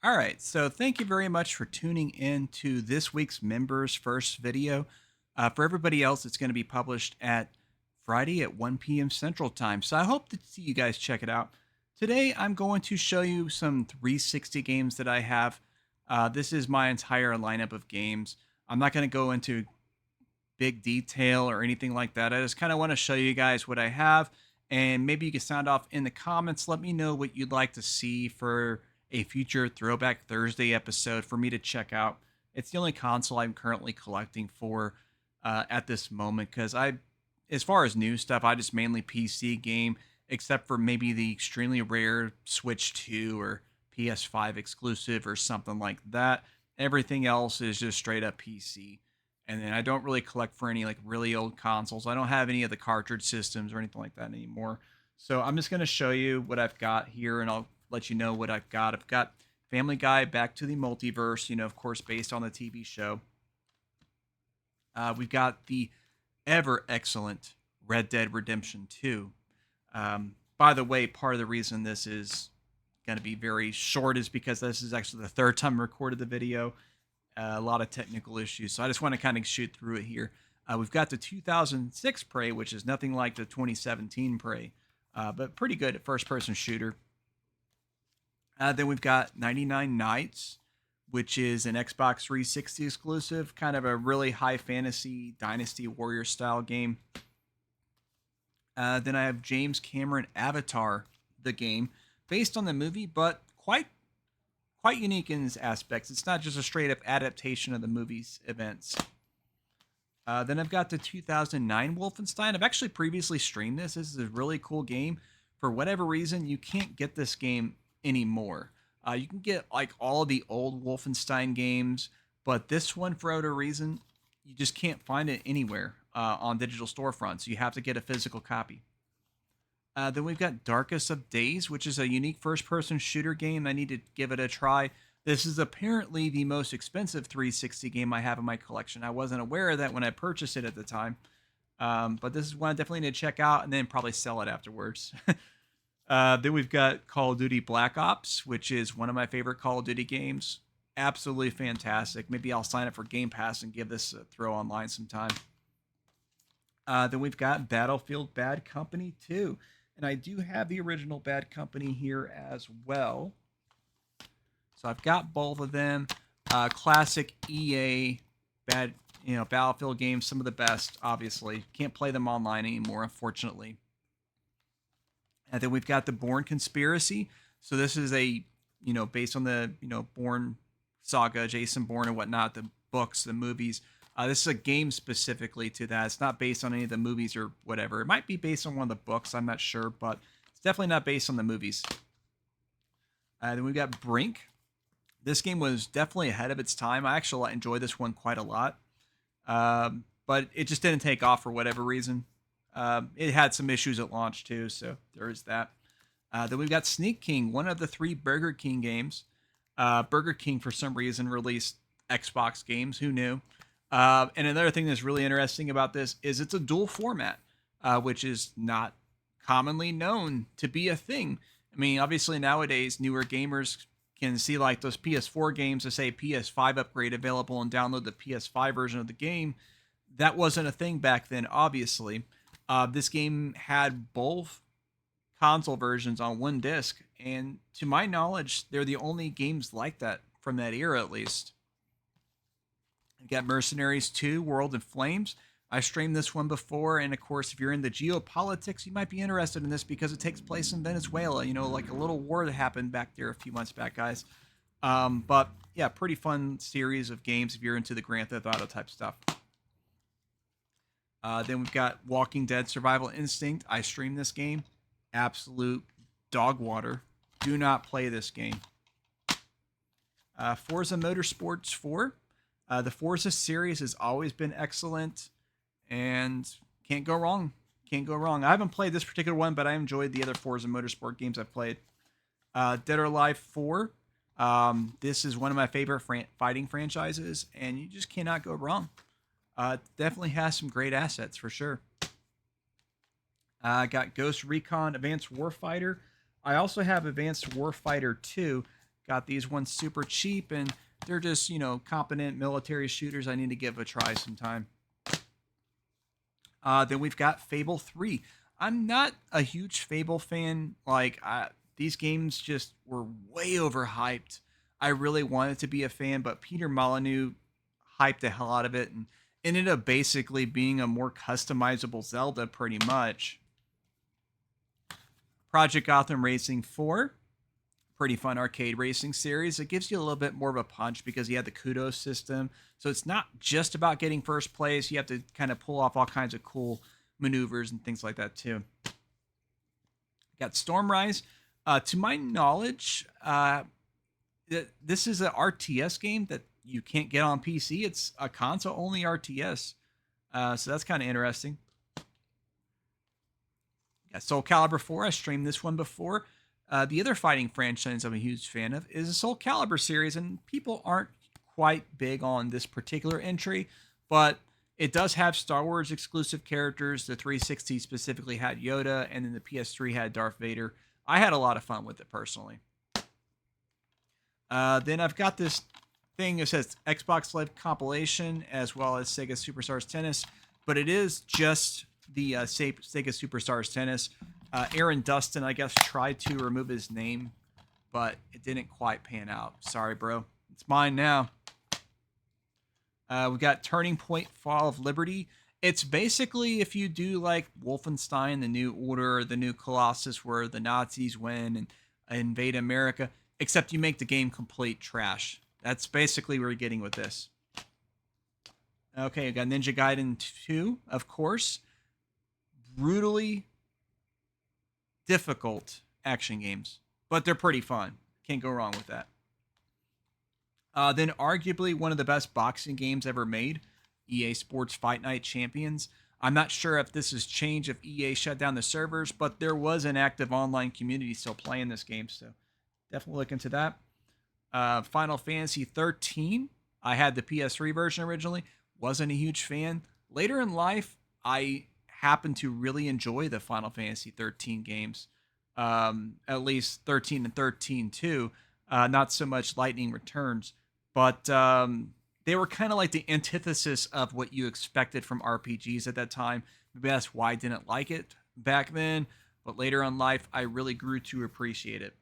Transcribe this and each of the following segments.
All right, so thank you very much for tuning in to this week's members first video. For everybody else, it's going to be published at Friday at 1 p.m. Central Time. So I hope to see you guys check it out. Today, I'm going to show you some 360 games that I have. This is my entire lineup of games. I'm not going to go into big detail or anything like that. I just kind of want to show you guys what I have, and maybe you can sound off in the comments. Let me know what you'd like to see for a future Throwback Thursday episode for me to check out. It's the only console I'm currently collecting for at this moment because as far as new stuff, I just mainly PC game, except for maybe the extremely rare Switch 2 or PS5 exclusive or something like that. Everything else is just straight up PC. And then I don't really collect for any like really old consoles. I don't have any of the cartridge systems or anything like that anymore. So I'm just going to show you what I've got here, and I'll let you know what I've got. I've got Family Guy Back to the Multiverse, of course, based on the TV show. We've got the ever excellent Red Dead Redemption 2. By the way, part of the reason this is going to be very short is because this is actually the third time I recorded the video. A lot of technical issues, so I just want to kind of shoot through it here. We've got the 2006 Prey, which is nothing like the 2017 Prey, but pretty good at first-person shooter. Then we've got 99 Nights, which is an Xbox 360 exclusive, kind of a really high fantasy Dynasty Warrior style game. Then I have James Cameron Avatar, the game, based on the movie, but quite unique in its aspects. It's not just a straight up adaptation of the movie's events. Then I've got the 2009 Wolfenstein. I've actually previously streamed this. This is a really cool game. For whatever reason, you can't get this game anymore. You can get like all the old Wolfenstein games, but this one, for whatever reason, you just can't find it anywhere on digital storefronts. You have to get a physical copy. Then we've got Darkest of Days, which is a unique first-person shooter game. I need to give it a try. This is apparently the most expensive 360 game I have in my collection. I wasn't aware of that when I purchased it at the time. But this is one I definitely need to check out and then probably sell it afterwards. Then we've got Call of Duty Black Ops, which is one of my favorite Call of Duty games. Absolutely fantastic. Maybe I'll sign up for Game Pass and give this a throw online sometime. Then we've got Battlefield Bad Company 2. And I do have the original Bad Company here as well. So I've got both of them. Classic EA Battlefield games, some of the best, obviously. Can't play them online anymore, unfortunately. And then we've got the Bourne Conspiracy. So this is based on the, Bourne saga, Jason Bourne and whatnot, the books, the movies. This is a game specifically to that. It's not based on any of the movies or whatever. It might be based on one of the books. I'm not sure, but it's definitely not based on the movies. Then we've got Brink. This game was definitely ahead of its time. I actually enjoyed this one quite a lot, but it just didn't take off for whatever reason. It had some issues at launch too, so there is that. Then we've got Sneak King, one of the 3 Burger King games. Burger King, for some reason, released Xbox games. Who knew? And another thing that's really interesting about this is it's a dual format, which is not commonly known to be a thing. I mean, obviously nowadays newer gamers can see like those PS4 games that say PS5 upgrade available and download the PS5 version of the game. That wasn't a thing back then, obviously. This game had both console versions on one disc, and to my knowledge, they're the only games like that from that era, at least. You've got Mercenaries 2, World in Flames. I streamed this one before, and of course, if you're into geopolitics, you might be interested in this because it takes place in Venezuela, like a little war that happened back there a few months back, guys. But yeah, pretty fun series of games if you're into the Grand Theft Auto type stuff. Then we've got Walking Dead Survival Instinct. I streamed this game. Absolute dog water. Do not play this game. Forza Motorsports 4. The Forza series has always been excellent, and can't go wrong. Can't go wrong. I haven't played this particular one, but I enjoyed the other Forza Motorsport games I've played. Dead or Alive 4. This is one of my favorite fighting franchises, and you just cannot go wrong. Definitely has some great assets for sure. Got Ghost Recon Advanced Warfighter. I also have Advanced Warfighter 2. Got these ones super cheap, and they're just, competent military shooters I need to give a try sometime. Then we've got Fable 3. I'm not a huge Fable fan. These games just were way overhyped. I really wanted to be a fan, but Peter Molyneux hyped the hell out of it and ended up basically being a more customizable Zelda, pretty much. Project Gotham Racing 4, pretty fun arcade racing series. It gives you a little bit more of a punch because you have the kudos system. So it's not just about getting first place. You have to kind of pull off all kinds of cool maneuvers and things like that too. Got Stormrise. To my knowledge, this is an RTS game that you can't get on PC. It's a console only RTS. So that's kind of interesting. Got Soul Calibur 4. I streamed this one before. The other fighting franchise I'm a huge fan of is the Soul Calibur series, and people aren't quite big on this particular entry, but it does have Star Wars exclusive characters. The 360 specifically had Yoda, and then the PS3 had Darth Vader. I had a lot of fun with it personally. Then I've got this thing that says Xbox Live compilation as well as Sega Superstars Tennis, but it is just the Sega Superstars Tennis. Aaron Dustin, I guess, tried to remove his name, but it didn't quite pan out. Sorry, bro. It's mine now. We got Turning Point Fall of Liberty. It's basically if you do like Wolfenstein, the New Order, the New Colossus, where the Nazis win and invade America, except you make the game complete trash. That's basically what we're getting with this. Okay, we got Ninja Gaiden 2, of course. Brutally difficult action games, but they're pretty fun. Can't go wrong with that. Then arguably one of the best boxing games ever made, EA Sports Fight Night Champions. I'm not sure if this has changed, if EA shut down the servers, but there was an active online community still playing this game, so definitely look into that. Final Fantasy 13. I had the PS3 version originally. Wasn't a huge fan. Later in life, I happened to really enjoy the Final Fantasy 13 games. At least 13 and 13 too. Not so much Lightning Returns, but they were kind of like the antithesis of what you expected from RPGs at that time. Maybe that's why I didn't like it back then, but later in life, I really grew to appreciate it.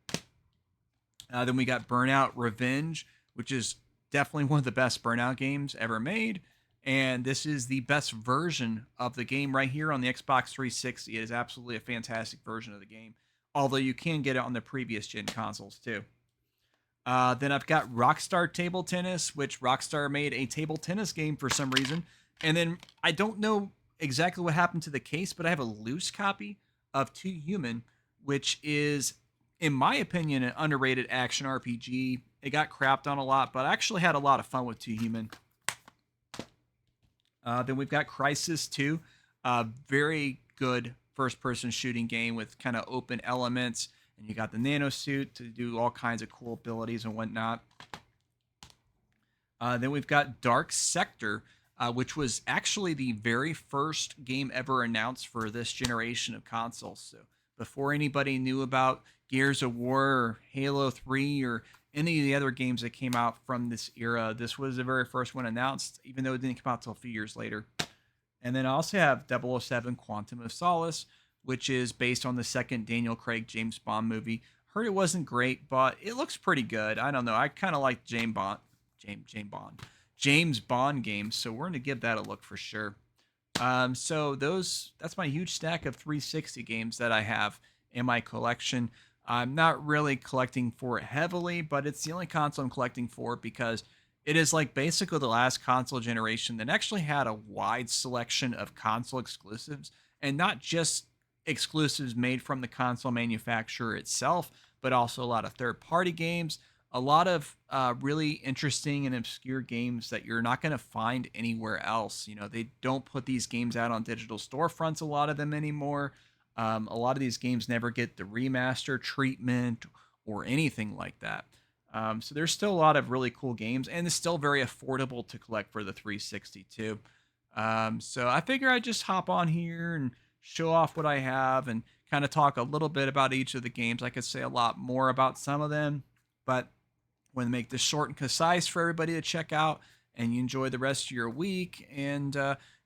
Then we got Burnout Revenge, which is definitely one of the best Burnout games ever made. And this is the best version of the game right here on the Xbox 360. It is absolutely a fantastic version of the game, although you can get it on the previous gen consoles too. Then I've got Rockstar Table Tennis, which Rockstar made a table tennis game for some reason. And then I don't know exactly what happened to the case, but I have a loose copy of Too Human, which is, in my opinion, an underrated action RPG. It got crapped on a lot, but I actually had a lot of fun with Too Human. Then we've got Crysis 2, very good first-person shooting game with kind of open elements, and you got the nano suit to do all kinds of cool abilities and whatnot. Then we've got Dark Sector, which was actually the very first game ever announced for this generation of consoles. So before anybody knew about Gears of War or Halo 3 or any of the other games that came out from this era, this was the very first one announced, even though it didn't come out until a few years later. And then I also have 007 Quantum of Solace, which is based on the second Daniel Craig James Bond movie. Heard it wasn't great, but it looks pretty good. I don't know. I kind of like James Bond games, so we're going to give that a look for sure. So that's my huge stack of 360 games that I have in my collection. I'm not really collecting for it heavily, but it's the only console I'm collecting for because it is like basically the last console generation that actually had a wide selection of console exclusives, and not just exclusives made from the console manufacturer itself, but also a lot of third-party games, a lot of really interesting and obscure games that you're not going to find anywhere else. You know, they don't put these games out on digital storefronts, a lot of them anymore. A lot of these games never get the remaster treatment or anything like that. So there's still a lot of really cool games, and it's still very affordable to collect for the 360 too. So I figure I'd just hop on here and show off what I have and kind of talk a little bit about each of the games. I could say a lot more about some of them, but Want to make this short and concise for everybody to check out, and you enjoy the rest of your week. And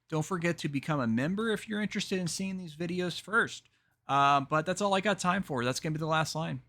don't forget to become a member if you're interested in seeing these videos first. But that's all I got time for. That's going to be the last line.